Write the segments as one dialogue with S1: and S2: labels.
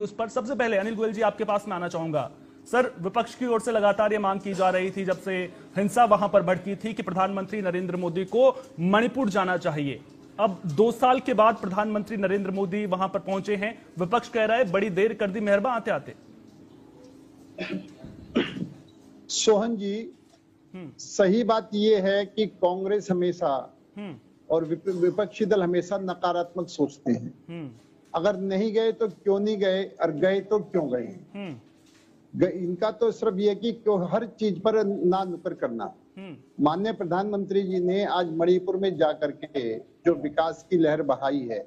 S1: उस पर सबसे पहले अनिल गोयल जी आपके पास में आना चाहूंगा। सर, विपक्ष की ओर से लगातार ये मांग की जा रही थी जब से हिंसा वहां पर भड़की थी कि प्रधानमंत्री नरेंद्र मोदी को मणिपुर जाना चाहिए। अब 2 साल के बाद प्रधानमंत्री नरेंद्र मोदी वहां पर पहुंचे हैं। विपक्ष कह रहा है बड़ी देर कर दी मेहरबा आते आते।
S2: सोहन जी, सही बात यह है कि कांग्रेस हमेशा और विपक्षी दल हमेशा नकारात्मक सोचते हैं। अगर नहीं गए तो क्यों नहीं गए, और गए तो क्यों गए। इनका तो सिर्फ ये कि हर चीज पर ना नुकर करना। माननीय प्रधानमंत्री जी ने आज मणिपुर में जाकर के जो विकास की लहर बहाई है,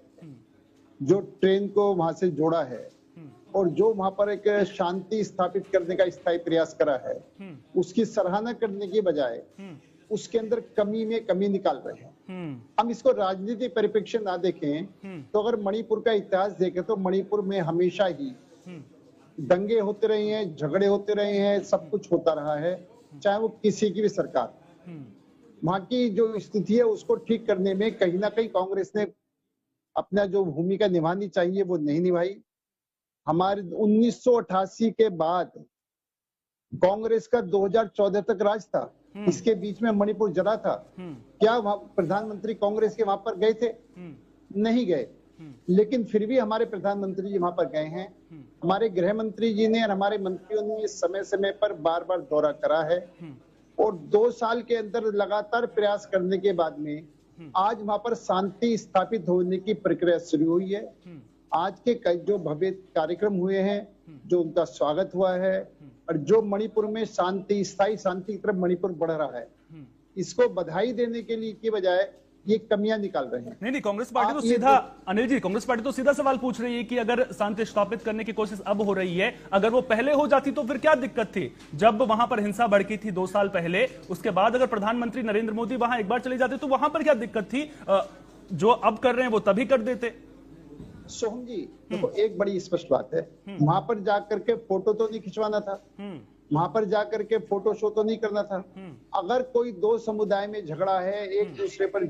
S2: जो ट्रेन को वहां से जोड़ा है और जो वहां पर एक शांति स्थापित करने का स्थायी प्रयास करा है, उसकी सराहना करने की बजाय उसके अंदर कमी में कमी निकाल रहे हैं। हम इसको राजनीतिक परिप्रेक्ष्य ना देखें तो अगर मणिपुर का इतिहास देखें तो मणिपुर में हमेशा ही दंगे होते रहे हैं, झगड़े होते रहे हैं, सब कुछ होता रहा है, चाहे वो किसी की भी सरकार। वहां की जो स्थिति है उसको ठीक करने में कहीं ना कहीं कांग्रेस ने अपना जो भूमिका निभानी चाहिए वो नहीं निभाई। हमारे 1988 के बाद कांग्रेस का 2014 तक राज था, इसके बीच में मणिपुर जरा था। क्या प्रधानमंत्री कांग्रेस के वहां पर गए थे? नहीं गए, लेकिन फिर भी हमारे प्रधानमंत्री जी वहां पर गए हैं। हमारे गृह मंत्री जी ने और हमारे मंत्रियों ने समय समय पर बार बार दौरा करा है और 2 साल के अंदर लगातार प्रयास करने के बाद में आज वहां पर शांति स्थापित होने की प्रक्रिया शुरू हुई है। आज के कई जो भव्य कार्यक्रम हुए हैं, जो उनका स्वागत हुआ है और जो मणिपुर में शांति, स्थायी शांति की तरफ मणिपुर बढ़ रहा है, इसको बधाई देने के लिए की बजाय ये कमियां निकाल रहे हैं।
S1: नहीं, कांग्रेस पार्टी तो सीधा, अनिल जी, कांग्रेस पार्टी तो सीधा सवाल पूछ रही है कि अगर शांति स्थापित करने की कोशिश अब हो रही है, अगर वो पहले हो जाती तो फिर क्या दिक्कत थी? जब वहां पर हिंसा भड़की थी 2 साल पहले, उसके बाद अगर प्रधानमंत्री नरेंद्र मोदी वहां एक बार चले जाते तो वहां पर क्या दिक्कत थी? जो अब कर रहे हैं वो तभी कर देते।
S2: सोहम जी, देखो एक बड़ी स्पष्ट बात है, वहां पर जाकर के फोटो तो नहीं खिंचवाना था, वहां पर जाकर के फोटो शो तो नहीं करना था। अगर कोई 2 समुदाय में झगड़ा है, एक दूसरे पर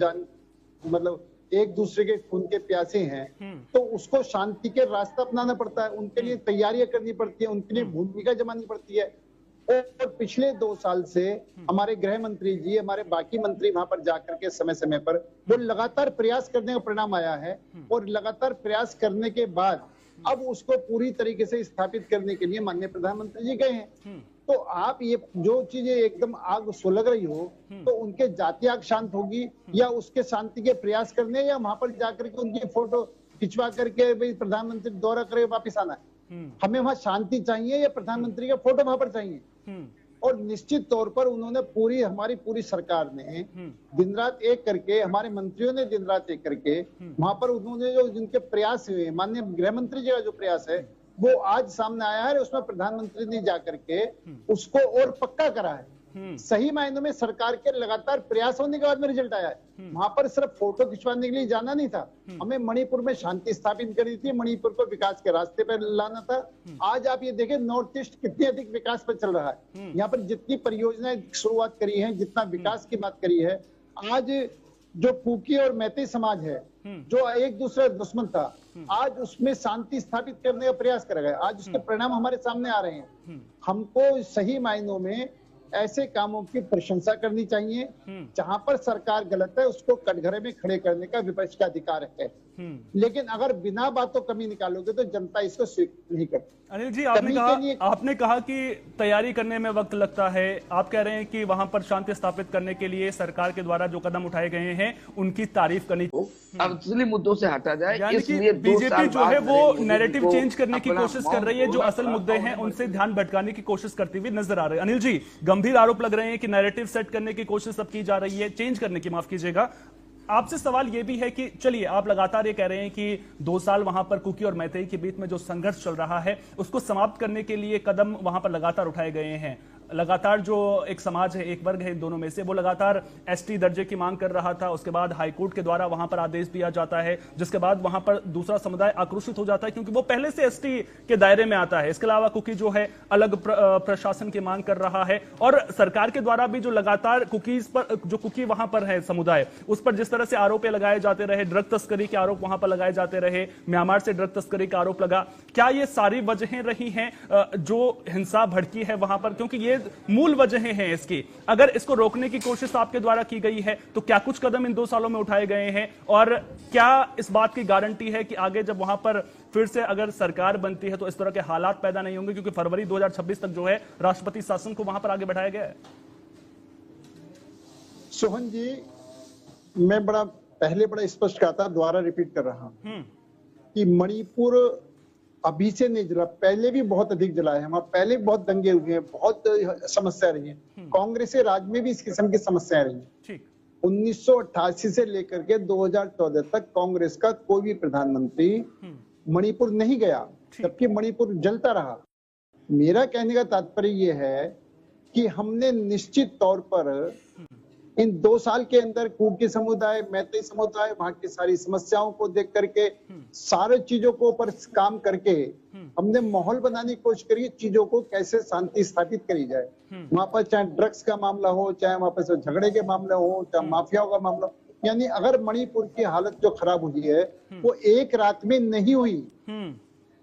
S2: मतलब एक दूसरे के खून के प्यासे हैं, तो उसको शांति के रास्ता अपनाना पड़ता है, उनके लिए तैयारियां करनी पड़ती है, उनके लिए भूमिका जमानी पड़ती है। और पिछले 2 साल से हमारे गृह मंत्री जी, हमारे बाकी मंत्री वहां पर जाकर के समय समय पर वो लगातार प्रयास करने का परिणाम आया है और लगातार प्रयास करने के बाद अब उसको पूरी तरीके से स्थापित करने के लिए माननीय प्रधानमंत्री जी गए हैं। तो आप ये जो चीजें एकदम आग सुलग रही हो, तो उनके जाति आग शांत होगी या उसके शांति के प्रयास करने, या वहां पर जाकर के उनकी फोटो खिंचवा करके भाई प्रधानमंत्री दौरा करे वापिस आना है? हमें वहां शांति चाहिए या प्रधानमंत्री का फोटो वहां पर चाहिए? और निश्चित तौर पर उन्होंने हमारी पूरी सरकार ने दिन रात एक करके, हमारे मंत्रियों ने दिन रात एक करके वहां पर उन्होंने जो जिनके प्रयास हुए, माननीय गृह मंत्री जी का जो प्रयास है वो आज सामने आया है, उसमें प्रधानमंत्री ने जाकर के उसको और पक्का करा है। सही मायनों में सरकार के लगातार प्रयास होने के बाद में रिजल्ट आया है। वहां पर सिर्फ फोटो खिंचवाने के लिए जाना नहीं था, हमें मणिपुर में शांति स्थापित करनी थी, मणिपुर को विकास के रास्ते पर लाना था। आज आप ये देखें नॉर्थ ईस्ट कितनी अधिक विकास पर चल रहा है। यहाँ पर जितनी परियोजनाएं शुरुआत करी है, जितना विकास की बात करी है, आज जो कुकी और मैती समाज है जो एक दूसरे दुश्मन था, आज उसमें शांति स्थापित करने का प्रयास करा गया। आज उसके परिणाम हमारे सामने आ रहे हैं। हमको सही मायनों में ऐसे कामों की प्रशंसा करनी चाहिए। जहां पर सरकार गलत है उसको कटघरे में खड़े करने का विपक्ष का अधिकार है, लेकिन अगर बिना बातों कमी निकालोगे तो जनता इसको स्वीकार नहीं करती।
S1: अनिल जी, आपने कहा कि तैयारी करने में वक्त लगता है। आप कह रहे हैं कि वहां पर शांति स्थापित करने के लिए सरकार के द्वारा जो कदम उठाए गए हैं उनकी तारीफ करनी।
S3: अब असली मुद्दों से हटा जाए,
S1: इसलिए बीजेपी जो है वो नैरेटिव चेंज करने की कोशिश कर रही है, जो असल मुद्दे हैं उनसे ध्यान भटकाने की कोशिश करती हुई नजर आ रही है। अनिल जी, गंभीर आरोप लग रहे हैं कि नैरेटिव सेट करने की कोशिश अब की जा रही है, चेंज करने की, माफ कीजिएगा। आपसे सवाल यह भी है कि चलिए, आप लगातार ये कह रहे हैं कि 2 साल वहां पर कुकी और मैतेई के बीच में जो संघर्ष चल रहा है उसको समाप्त करने के लिए कदम वहां पर लगातार उठाए गए हैं। लगातार जो एक समाज है, एक वर्ग है इन दोनों में से, वो लगातार एसटी दर्जे की मांग कर रहा था। उसके बाद हाईकोर्ट के द्वारा वहां पर आदेश दिया जाता है, जिसके बाद वहां पर दूसरा समुदाय आक्रोशित हो जाता है क्योंकि वो पहले से एसटी के दायरे में आता है। इसके अलावा कुकी जो है अलग प्रशासन की मांग कर रहा है और सरकार के द्वारा भी जो लगातार कुकीज पर, जो कुकी वहां पर है समुदाय, उस पर जिस तरह से आरोप लगाए जाते रहे, ड्रग तस्करी के आरोप वहां पर लगाए जाते रहे, म्यांमार से ड्रग तस्करी का आरोप लगा, क्या ये सारी वजहें रही हैं जो हिंसा भड़की है वहां पर? क्योंकि ये मूल वजहें हैं इसकी। अगर इसको रोकने की कोशिश आपके द्वारा की गई है तो क्या कुछ कदम इन 2 सालों में उठाए गए हैं और क्या इस बात की गारंटी है कि आगे जब वहां पर फिर से अगर सरकार बनती है तो इस तरह के हालात पैदा नहीं होंगे? क्योंकि फरवरी 2026 तक जो है राष्ट्रपति शासन को वहां पर आगे बढ़ाया गया है।
S2: सोहन जी, मैं पहले बड़ा स्पष्ट कहा था, दोबारा रिपीट कर रहा हूं कि मणिपुर अभी से नहीं जला, पहले भी बहुत अधिक जला है। हमारे पहले भी बहुत दंगे हुए हैं, बहुत समस्या रही है। कांग्रेस के राज में भी इस किस्म की समस्याएं रही है। 1988 से लेकर के 2014 तक कांग्रेस का कोई भी प्रधानमंत्री मणिपुर नहीं गया, जबकि मणिपुर जलता रहा। मेरा कहने का तात्पर्य यह है कि हमने निश्चित तौर पर इन 2 साल के अंदर कुकी समुदाय, मैतेई समुदाय, वहां की सारी समस्याओं को देख करके, सारे चीजों को ऊपर काम करके हमने माहौल बनाने की कोशिश करी, चीजों को कैसे शांति स्थापित करी जाए। वहां पर चाहे ड्रग्स का मामला हो, चाहे वहां पर झगड़े के मामले हो, चाहे माफियाओं का मामला हो, यानी अगर मणिपुर की हालत जो खराब हुई है वो एक रात में नहीं हुई।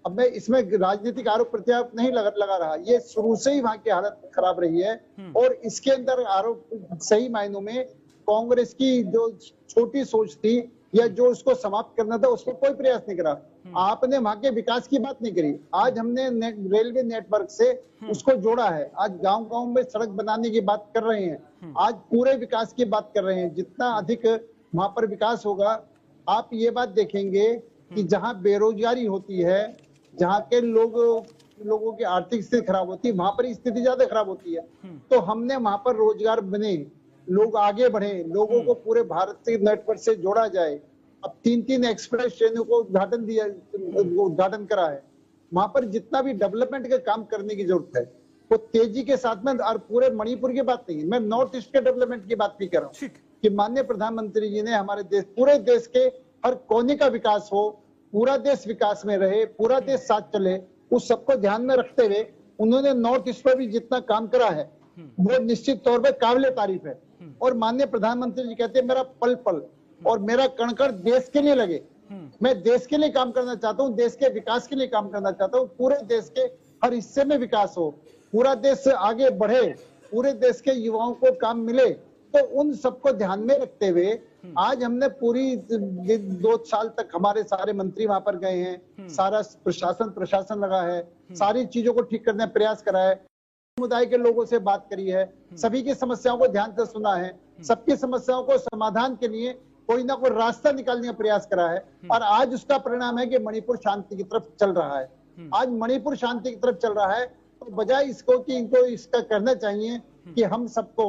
S2: अब मैं इसमें राजनीतिक आरोप प्रत्यारोप नहीं लगा रहा, ये शुरू से ही वहां की हालत खराब रही है और इसके अंदर आरोप सही मायनों में कांग्रेस की जो छोटी सोच थी या जो उसको समाप्त करना था उसको कोई प्रयास नहीं करा। आपने वहां के विकास की बात नहीं करी। आज हमने रेलवे नेटवर्क से उसको जोड़ा है, आज गांव-गांव में सड़क बनाने की बात कर रहे हैं, आज पूरे विकास की बात कर रहे हैं। जितना अधिक वहां पर विकास होगा, आप ये बात देखेंगे कि जहां बेरोजगारी होती है, जहाँ के लोगों की आर्थिक स्थिति खराब होती है, वहां पर स्थिति ज्यादा खराब होती है। तो हमने वहां पर रोजगार बने, लोग आगे बढ़े, लोगों को पूरे भारत से नेटवर्क से जोड़ा जाए। अब 3-3 एक्सप्रेस ट्रेनों को उद्घाटन करा है। वहां पर जितना भी डेवलपमेंट का काम करने की जरूरत है वो तेजी के साथ में, और पूरे मणिपुर की बात नहीं, मैं नॉर्थ ईस्ट के डेवलपमेंट की बात भी कर रहा हूँ कि माननीय प्रधानमंत्री जी ने हमारे देश, पूरे देश के हर कोने का विकास हो, पूरा देश विकास में रहे, पूरा देश साथ चले, उस सबको ध्यान में रखते हुए उन्होंने नॉर्थ ईस्ट पर भी जितना काम करा है वो निश्चित तौर पर काबिले तारीफ है। और माननीय प्रधानमंत्री जी कहते हैं मेरा पल पल और मेरा कण कण देश के लिए लगे। मैं देश के लिए काम करना चाहता हूँ, देश के विकास के लिए काम करना चाहता हूँ, पूरे देश के हर हिस्से में विकास हो, पूरा देश आगे बढ़े, पूरे देश के युवाओं को काम मिले। तो उन सबको ध्यान में रखते हुए आज हमने पूरी 2 साल तक हमारे सारे मंत्री वहां पर गए हैं, सारा प्रशासन लगा है, सारी चीजों को ठीक करने का प्रयास करा है, समुदाय के लोगों से बात करी है, सभी की समस्याओं को ध्यान से सुना है, सबकी समस्याओं को समाधान के लिए कोई ना कोई रास्ता निकालने का प्रयास करा है और आज उसका परिणाम है कि मणिपुर शांति की तरफ चल रहा है। आज मणिपुर शांति की तरफ चल रहा है तो बजाय इसको कि इनको इसका करना चाहिए कि हम सबको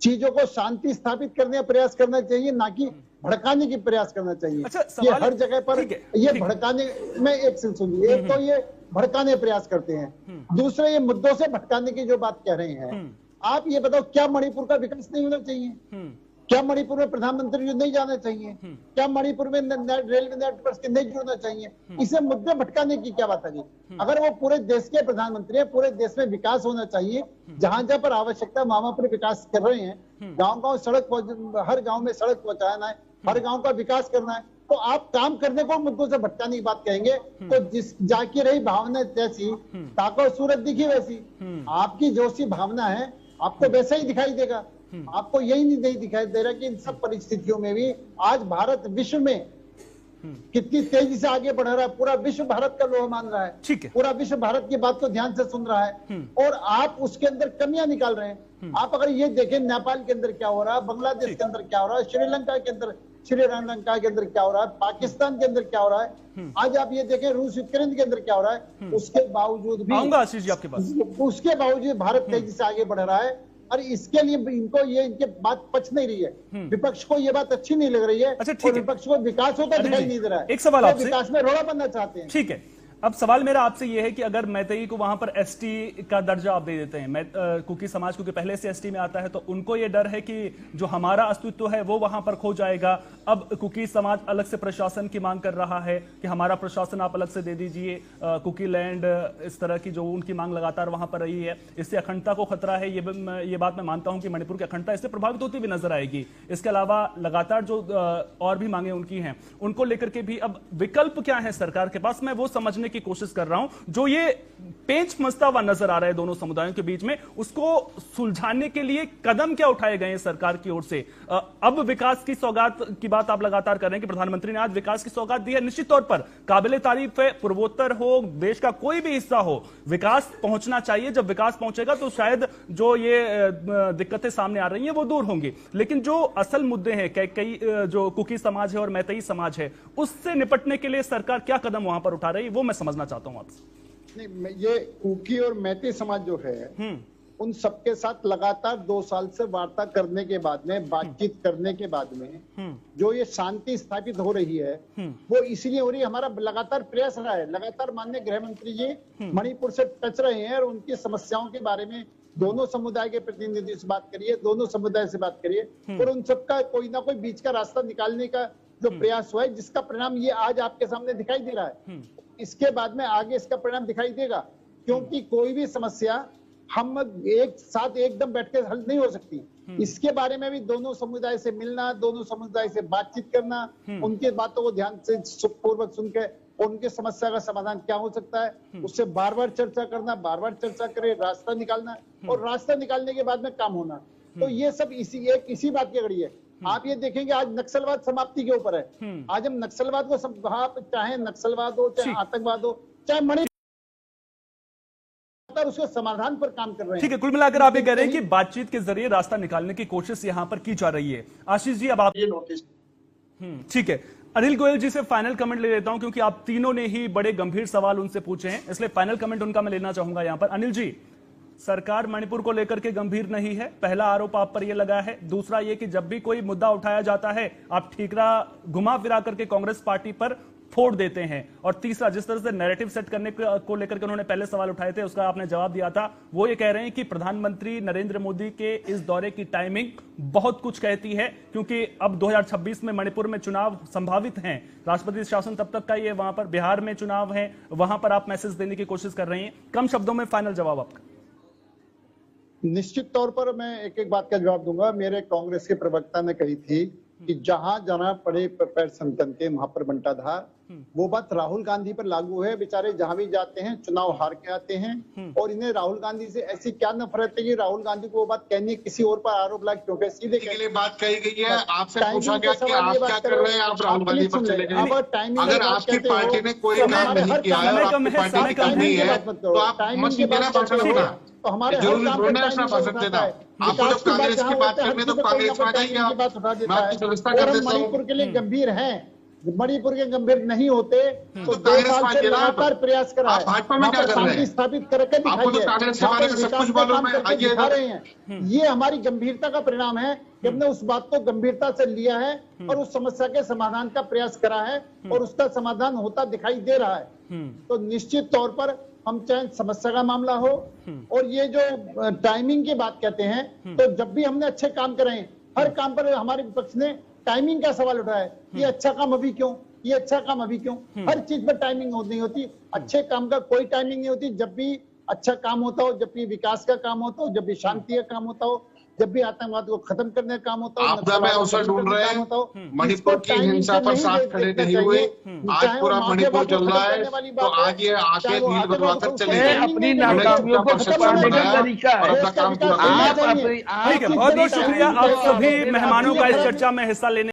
S2: चीजों को शांति स्थापित करने का प्रयास करना चाहिए, ना कि भड़काने की प्रयास करना चाहिए। ये हर जगह पर ये भड़काने में, एक से सुनिए, एक तो ये भड़काने प्रयास करते हैं, दूसरे ये मुद्दों से भटकाने की जो बात कह रहे हैं। आप ये बताओ, क्या मणिपुर का विकास नहीं होना चाहिए? क्या मणिपुर में प्रधानमंत्री जी नहीं जाना चाहिए? क्या मणिपुर में रेलवे नेटवर्क के नहीं जुड़ना चाहिए? इसे मुद्दे भटकाने की क्या बात है? अगर वो पूरे देश के प्रधानमंत्री है, पूरे देश में विकास होना चाहिए, जहां जहां पर आवश्यकता वहां पर विकास कर रहे हैं, गांव-गांव सड़क, हर गांव में सड़क पहुंचाना है, हर गांव का विकास करना है, तो आप काम करने को मुद्दों से भटकाने की बात कहेंगे तो जिस जाकी रही भावना जैसी, ताको सूरत दिखी वैसी। आपकी जो सी भावना है आपको वैसा ही दिखाई देगा। आपको यही नहीं दिखाई दे रहा कि इन सब परिस्थितियों में भी आज भारत विश्व में कितनी तेजी से आगे बढ़ रहा है। पूरा विश्व भारत का लोहा मान रहा है,
S1: ठीक है,
S2: पूरा विश्व भारत की बात को ध्यान से सुन रहा है और आप उसके अंदर कमियां निकाल रहे हैं। आप अगर ये देखें नेपाल के अंदर क्या हो रहा है, बांग्लादेश के अंदर क्या हो रहा है, श्रीलंका के अंदर क्या हो रहा है, पाकिस्तान के अंदर क्या हो रहा है, आज आप ये देखें रूस यूक्रेन के अंदर क्या हो रहा है, उसके बावजूद भी,
S1: आशीष जी आपके पास,
S2: उसके बावजूद भारत तेजी से आगे बढ़ रहा है। और इसके लिए इनको ये इनके बात पच नहीं रही है, विपक्ष को ये बात अच्छी नहीं लग रही है।
S1: अच्छा,
S2: और विपक्ष को विकास होता दिखाई नहीं दे रहा है।
S1: एक सवाल आपसे,
S2: विकास में रोड़ा बनना चाहते हैं।
S1: ठीक है, अब सवाल मेरा आपसे ये है कि अगर मैतेई को वहां पर एसटी का दर्जा आप दे देते हैं, कुकी समाज क्योंकि पहले से एसटी में आता है, तो उनको ये डर है कि जो हमारा अस्तित्व है वो वहां पर खो जाएगा। अब कुकी समाज अलग से प्रशासन की मांग कर रहा है कि हमारा प्रशासन आप अलग से दे दीजिए, कुकी लैंड, इस तरह की जो उनकी मांग लगातार वहां पर रही है, इससे अखंडता को खतरा है। ये बात मैं मानता हूं कि मणिपुर की अखंडता इससे प्रभावित होती हुई नजर आएगी। इसके अलावा लगातार जो और भी मांगे उनकी हैं, उनको लेकर के भी अब विकल्प क्या है सरकार के पास, मैं वो समझने की कोशिश कर रहा हूं। जो ये पेंच फंसता हुआ नजर आ रहा है दोनों समुदायों के बीच में, उसको सुलझाने के लिए कदम क्या उठाए गए हैं सरकार की ओर से? अब विकास की सौगात की बात आप लगातार कर रहे हैं कि प्रधानमंत्री ने आज विकास की सौगात दी है, निश्चित तौर पर काबिले तारीफ है। पूर्वोत्तर हो, देश का कोई भी हिस्सा हो, विकास पहुंचना चाहिए। जब विकास पहुंचेगा तो शायद जो ये दिक्कतें सामने आ रही हैं वो दूर होंगी। लेकिन जो असल मुद्दे हैं, कई जो कुकी समाज है और मैतेई समाज है, उससे निपटने के लिए सरकार क्या कदम वहां पर उठा रही है, वो मैं समझना चाहता हूं आपसे।
S2: नहीं, ये कुकी और मैतेई समाज जो है उन सबके साथ लगातार 2 साल से वार्ता करने के बाद में, बातचीत करने के बाद में जो ये शांति स्थापित हो रही है वो इसलिए हो रही है, हमारा लगातार प्रयास रहा है। लगातार माननीय गृह मंत्री जी मणिपुर से टच रहे हैं और उनकी समस्याओं के बारे में दोनों समुदाय के प्रतिनिधि से बात करिए, दोनों समुदाय से बात करिए और उन सबका कोई ना कोई बीच का रास्ता निकालने का जो प्रयास हुआ है, जिसका परिणाम ये आज आपके सामने दिखाई दे रहा है। इसके बाद में आगे इसका परिणाम दिखाई देगा, क्योंकि कोई भी समस्या हम एक साथ एकदम बैठ के हल नहीं हो सकती। इसके बारे में भी दोनों समुदाय से मिलना, दोनों समुदाय से बातचीत करना, उनके बातों को ध्यान से सुखपूर्वक सुन के उनके समस्या का समाधान क्या हो सकता है उससे बार बार चर्चा करना, बार बार चर्चा करे, रास्ता निकालना और रास्ता निकालने के बाद में काम होना। तो ये सब इसी बात की कड़ी है। आप ये देखेंगे आज नक्सलवाद समाप्ति के ऊपर है। आज हम नक्सलवाद को चाहे नक्सलवाद हो, चाहे आतंकवाद हो, चाहे मणिपुर, उसके समाधान पर काम कर रहे हैं।
S1: ठीक है, कुल मिलाकर आप ये कह रहे हैं कि बातचीत के जरिए रास्ता निकालने की कोशिश यहां पर की जा रही है। आशीष जी, अब आप ये नोटिस। ठीक है, अनिल गोयल जी से फाइनल कमेंट ले लेता हूं, क्योंकि आप तीनों ने ही बड़े गंभीर सवाल उनसे पूछे हैं, इसलिए फाइनल कमेंट उनका मैं लेना चाहूंगा यहां पर। अनिल जी, सरकार मणिपुर को लेकर के गंभीर नहीं है, पहला आरोप आप पर यह लगा है। दूसरा यह कि जब भी कोई मुद्दा उठाया जाता है आप ठीकरा घुमा फिरा करके कांग्रेस पार्टी पर फोड़ देते हैं। और तीसरा, जिस तरह से नैरेटिव सेट करने को लेकर के उन्होंने पहले सवाल उठाए थे, उसका आपने जवाब दिया था। वो ये कह रहे हैं कि प्रधानमंत्री नरेंद्र मोदी के इस दौरे की टाइमिंग बहुत कुछ कहती है, क्योंकि अब 2026 में मणिपुर में चुनाव संभावित हैं। राष्ट्रपति शासन तब तक का ये वहां पर बिहार में चुनाव है, वहां पर आप मैसेज देने की कोशिश कर रहे हैं। कम शब्दों में फाइनल जवाब आपका।
S2: निश्चित तौर पर मैं एक एक बात का जवाब दूंगा। मेरे कांग्रेस के प्रवक्ता ने कही थी कि जहां जना पड़े पैर संतन के वहां पर बंटाधार, वो बात राहुल गांधी पर लागू है। बेचारे जहां भी जाते हैं चुनाव हार के आते हैं और इन्हें राहुल गांधी से ऐसी क्या नफरत है कि राहुल गांधी को वो बात कहनी किसी और पर आरोप लगा, क्योंकि सीधे
S4: के लिए बात कही गई है। आपसे पूछा गया कि आप क्या कर रहे हैं, आप राहुल गांधी पर चले गए। अगर आपकी पार्टी ने कोई काम नहीं किया है और आपकी पार्टी की नहीं है तो आप मत बिना भाषण देना,
S2: तो हमारे
S4: जरूरी थोड़ा अपना भाषण देना। आपको जब कांग्रेस की बात करनी तो कांग्रेस में जाइए, आप बात की व्यवस्था कर देता हूँ।
S2: मणिपुर के लिए गंभीर हैं, मणिपुर के गंभीर नहीं होते तो 2 साल से लगातार प्रयास कर रहा है।
S4: भाजपा में क्या कर रहे हैं,
S2: स्थापित करके दिखा रहे हैं। ये हमारी गंभीरता का परिणाम है कि हमने उस बात को गंभीरता से लिया है और उस समस्या के समाधान का प्रयास करा है और उसका समाधान होता दिखाई दे रहा है। तो निश्चित तौर पर हम चाहे समस्या का मामला हो और ये जो टाइमिंग की बात कहते हैं, तो जब भी हमने अच्छे काम करे हैं, हर काम पर हमारे विपक्ष ने टाइमिंग का सवाल उठाया है। ये अच्छा काम अभी क्यों, ये अच्छा काम अभी क्यों? हर चीज पर टाइमिंग नहीं होती। अच्छे काम का कोई टाइमिंग नहीं होती। जब भी अच्छा काम होता हो, जब भी विकास का काम होता हो, जब भी शांति का काम होता हो, जब भी आतंकवाद को खत्म करने का काम होता हो,
S4: आपदा में अवसर ढूंढ रहे हैं। मणिपुर की हिंसा पर साथ खड़े नहीं हुए। आज पूरा मणिपुर चल रहा है, तो आज ये आके नील बदलाकर चले गए।
S3: अपनी नाकामियों को छुपाने का तरीका है।
S1: ठीक है, बहुत बहुत शुक्रिया आप सभी मेहमानों का इस चर्चा में हिस्सा लेने